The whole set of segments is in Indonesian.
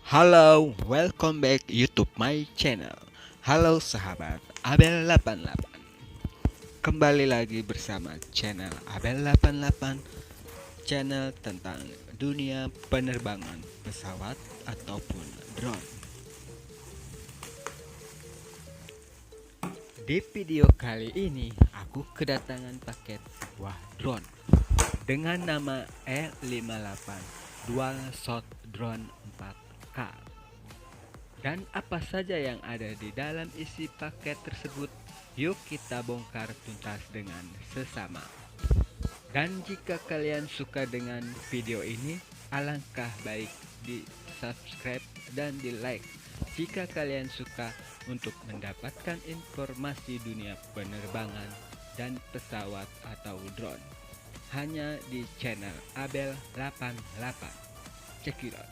Halo, welcome back YouTube my channel. Halo sahabat Abel 88. Kembali lagi bersama channel Abel 88, channel tentang dunia penerbangan pesawat ataupun drone. Di video kali ini aku kedatangan paket sebuah drone dengan nama E58 Dual Shot Drone 4K. Dan apa saja yang ada di dalam isi paket tersebut, yuk kita bongkar tuntas dengan sesama. Dan jika kalian suka dengan video ini, alangkah baik di subscribe dan di like jika kalian suka untuk mendapatkan informasi dunia penerbangan dan pesawat atau drone. Hanya di channel Abel 88. Check it out.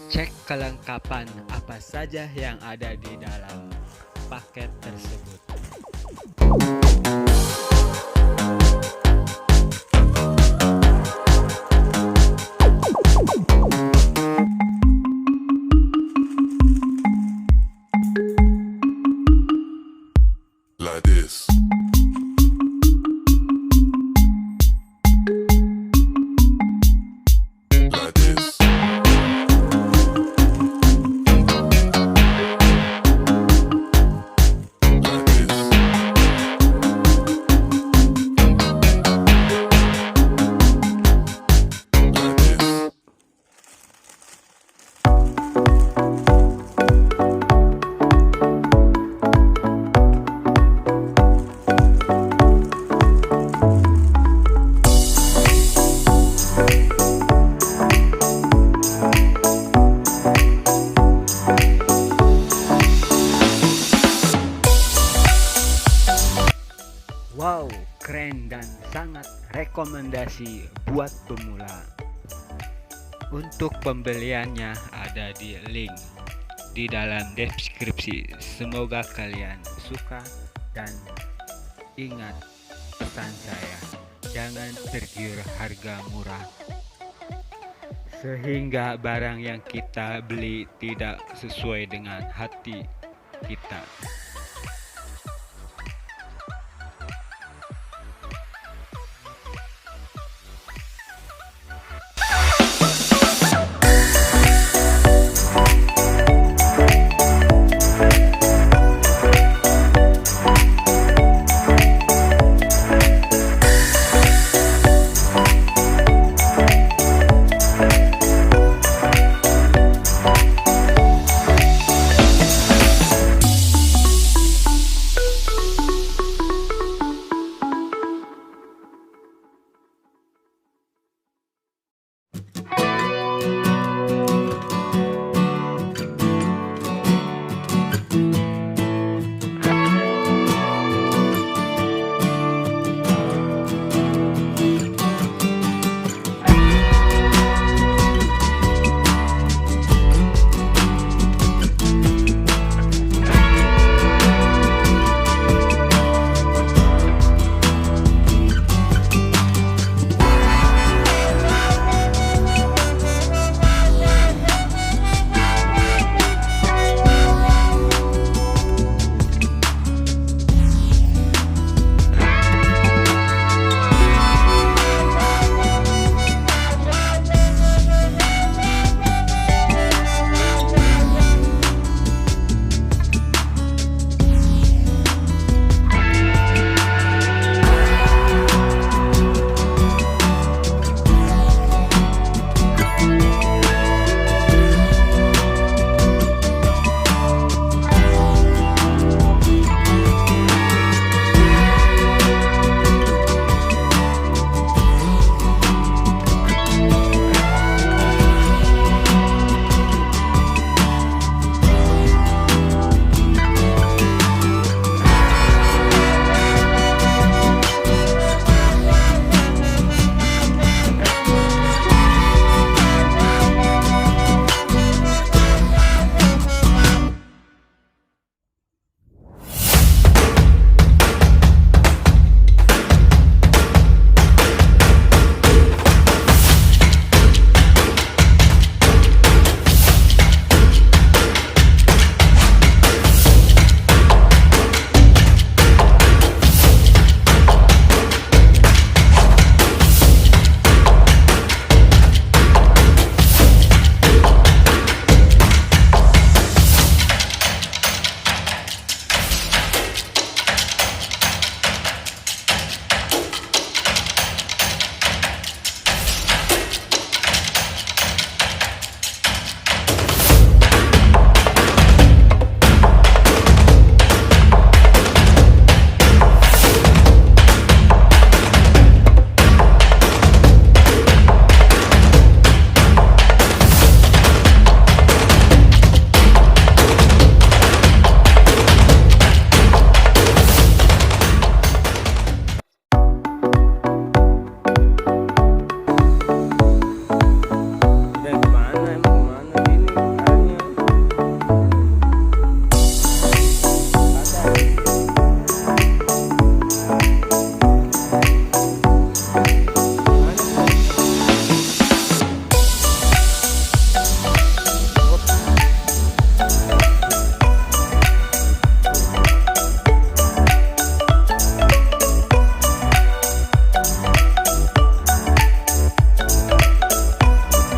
Cek kelengkapan apa saja yang ada di dalam paket tersebut. Like this. Like sangat rekomendasi buat pemula. Untuk pembeliannya ada di link di dalam deskripsi. Semoga kalian suka dan ingat pesan saya, jangan tergiur harga murah sehingga barang yang kita beli tidak sesuai dengan hati kita.